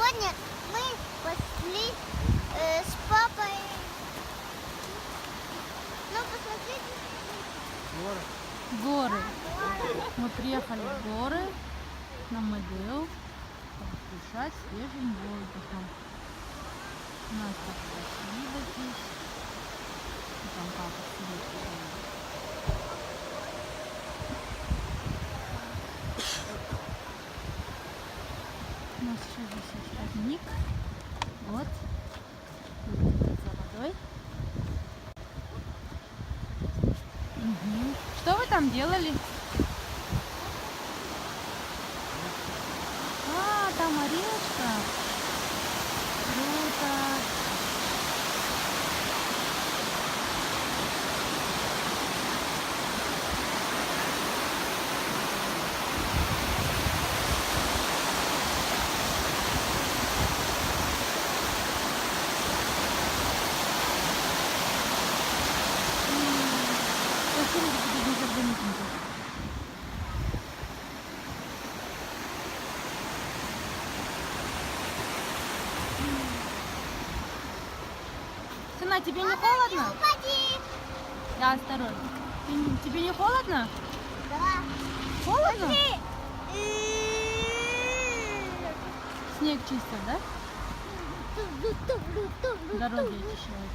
Сегодня мы пошли с папой. Ну, посмотрите. Горы. Мы приехали в горы на Медею дышать свежим воздухом. У нас так красиво здесь. И там папа сидит. У нас еще здесь есть родник. Вот. Идет за водой. Угу. Что вы там делали? А, там речка. Круто. Спасибо, что ты никогда не видел. Сына, тебе не холодно? Упади. Да, осторожно. Тебе не холодно? Да. Холодно? Пошли. Снег чистят, да? Дороги очищают.